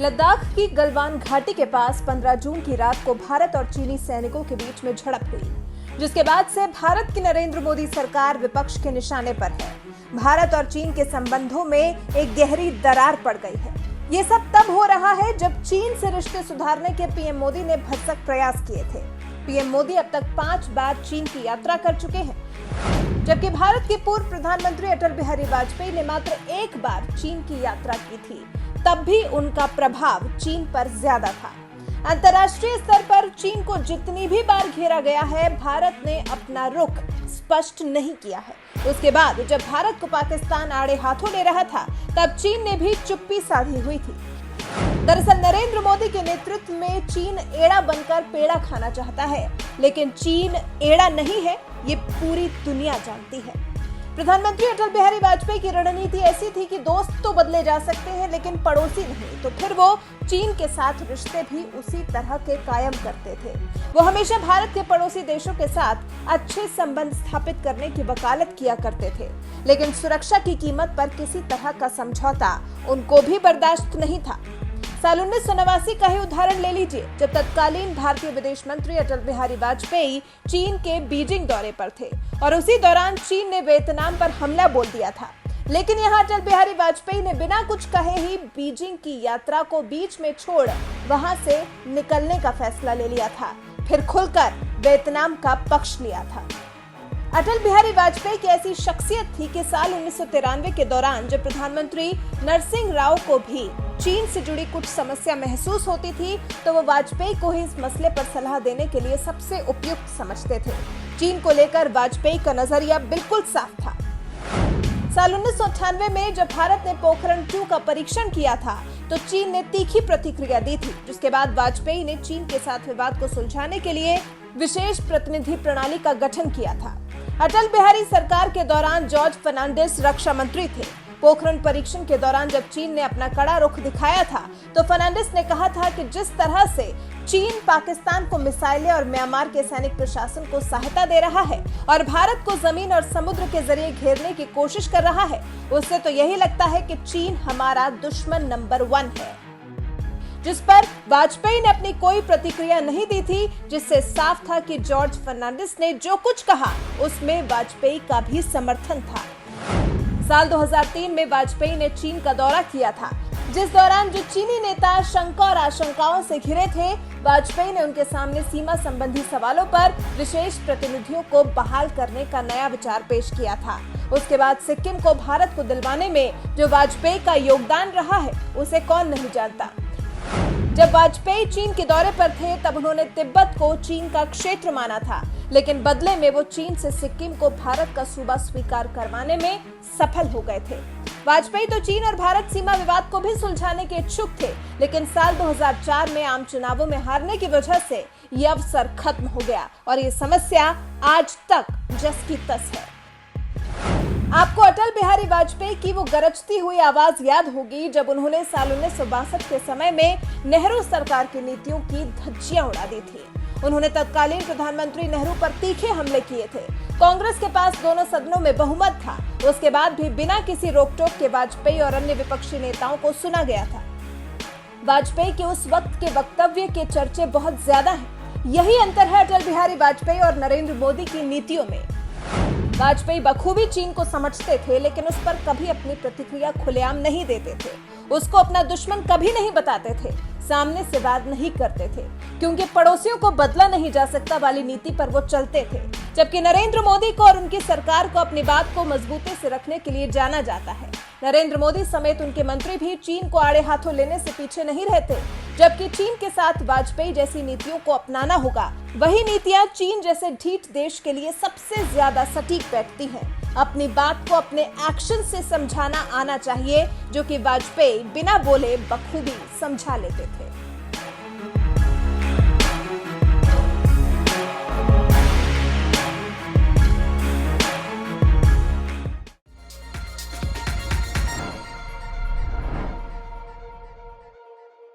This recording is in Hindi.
लद्दाख की गलवान घाटी के पास 15 जून की रात को भारत और चीनी सैनिकों के बीच में झड़प हुई, जिसके बाद से भारत की नरेंद्र मोदी सरकार विपक्ष के निशाने पर है। भारत और चीन के संबंधों में एक गहरी दरार पड़ गई है। ये सब तब हो रहा है जब चीन से रिश्ते सुधारने के पीएम मोदी ने भरसक प्रयास किए थे। पीएम मोदी अब तक 5 बार चीन की यात्रा कर चुके हैं, जबकि भारत के पूर्व प्रधानमंत्री अटल बिहारी वाजपेयी ने मात्र 1 बार चीन की यात्रा की थी। तब भी उनका प्रभाव चीन पर ज्यादा था। अंतर्राष्ट्रीय स्तर पर चीन को जितनी भी बार घेरा गया है, भारत ने अपना रुख स्पष्ट नहीं किया है। उसके बाद जब भारत को पाकिस्तान आड़े हाथों ले रहा था, तब चीन ने भी चुप्पी साधी हुई थी। दरअसल नरेंद्र मोदी के नेतृत्व में चीन एड़ा बनकर पेड़ा खाना चाहता है, लेकिन चीन एड़ा नहीं है, ये पूरी दुनिया जानती है। प्रधानमंत्री अटल बिहारी वाजपेयी की रणनीति ऐसी थी कि दोस्त तो बदले जा सकते हैं, लेकिन पड़ोसी नहीं। तो फिर वो चीन के साथ रिश्ते भी उसी तरह के कायम करते थे। वो हमेशा भारत के पड़ोसी देशों के साथ अच्छे संबंध स्थापित करने की वकालत किया करते थे, लेकिन सुरक्षा की कीमत पर किसी तरह का समझौता उनको भी बर्दाश्त नहीं था। साल 1989 का ही उदाहरण ले लीजिए, जब तत्कालीन भारतीय विदेश मंत्री अटल बिहारी वाजपेयी चीन के बीजिंग दौरे पर थे और उसी दौरान चीन ने वियतनाम पर हमला बोल दिया था। लेकिन यहाँ अटल बिहारी वाजपेयी ने बिना कुछ कहे ही बीजिंग की यात्रा को बीच में छोड़ वहां से निकलने का फैसला ले लिया था, फिर खुलकर वियतनाम का पक्ष लिया था। अटल बिहारी वाजपेयी की ऐसी शख्सियत थी कि साल 1993 के दौरान जब प्रधानमंत्री नरसिंह राव को भी चीन से जुड़ी कुछ समस्या महसूस होती थी, तो वो वाजपेयी को ही इस मसले पर सलाह देने के लिए सबसे उपयुक्त समझते थे। चीन को लेकर वाजपेयी का नजरिया बिल्कुल साफ था। साल 1998 में जब भारत ने पोखरण 2 का परीक्षण किया था, तो चीन ने तीखी प्रतिक्रिया दी थी, जिसके बाद वाजपेयी ने चीन के साथ विवाद को सुलझाने के लिए विशेष प्रतिनिधि प्रणाली का गठन किया था। अटल बिहारी सरकार के दौरान जॉर्ज फर्नांडिस रक्षा मंत्री थे। पोखरण परीक्षण के दौरान जब चीन ने अपना कड़ा रुख दिखाया था, तो फर्नांडिस ने कहा था कि जिस तरह से चीन पाकिस्तान को मिसाइलें और म्यांमार के सैनिक प्रशासन को सहायता दे रहा है और भारत को जमीन और समुद्र के जरिए घेरने की कोशिश कर रहा है, उससे तो यही लगता है कि चीन हमारा दुश्मन नंबर 1 है। जिस पर वाजपेयी ने अपनी कोई प्रतिक्रिया नहीं दी थी, जिससे साफ था कि जॉर्ज फर्नांडिस ने जो कुछ कहा उसमें वाजपेयी का भी समर्थन था। साल 2003 में वाजपेयी ने चीन का दौरा किया था, जिस दौरान जो चीनी नेता शंका और आशंकाओं से घिरे थे, वाजपेयी ने उनके सामने सीमा संबंधी सवालों पर विशेष प्रतिनिधियों को बहाल करने का नया विचार पेश किया था। उसके बाद सिक्किम को भारत को दिलवाने में जो वाजपेयी का योगदान रहा है, उसे कौन नहीं जानता। जब वाजपेयी चीन के दौरे पर थे, तब उन्होंने तिब्बत को चीन का क्षेत्र माना था, लेकिन बदले में वो चीन से सिक्किम को भारत का सूबा स्वीकार करवाने में सफल हो गए थे। वाजपेयी तो चीन और भारत सीमा विवाद को भी सुलझाने के इच्छुक थे, लेकिन साल 2004 में आम चुनावों में हारने की वजह से ये अवसर खत्म हो गया और ये समस्या आज तक जस की तस है। आपको अटल बिहारी वाजपेयी की वो गरजती हुई आवाज याद होगी, जब उन्होंने साल 1962 के समय में नेहरू सरकार की नीतियों की धज्जियां उड़ा दी थी। उन्होंने तत्कालीन प्रधानमंत्री नेहरू पर तीखे हमले किए थे। कांग्रेस के पास दोनों सदनों में बहुमत था, उसके बाद भी बिना किसी रोकटोक के वाजपेयी और अन्य विपक्षी नेताओं को सुना गया था। वाजपेयी के उस वक्त के वक्तव्य के चर्चे बहुत ज्यादा हैं। यही अंतर है अटल बिहारी वाजपेयी और नरेंद्र मोदी की नीतियों में। वाजपेयी बखूबी चीन को समझते थे, लेकिन उस पर कभी अपनी प्रतिक्रिया खुलेआम नहीं देते थे। उसको अपना दुश्मन कभी नहीं बताते थे, सामने से वाद नहीं करते थे, क्योंकि पड़ोसियों को बदला नहीं जा सकता वाली नीति पर वो चलते थे। जबकि नरेंद्र मोदी को और उनकी सरकार को अपनी बात को मजबूती से रखने के लिए जाना जाता है। नरेंद्र मोदी समेत उनके मंत्री भी चीन को आड़े हाथों लेने से पीछे नहीं रहते। जबकि चीन के साथ वाजपेयी जैसी नीतियों को अपनाना होगा, वही नीतियां चीन जैसे ढीठ देश के लिए सबसे ज्यादा सटीक बैठती हैं। अपनी बात को अपने एक्शन से समझाना आना चाहिए, जो कि वाजपेयी बिना बोले बखूबी समझा लेते थे।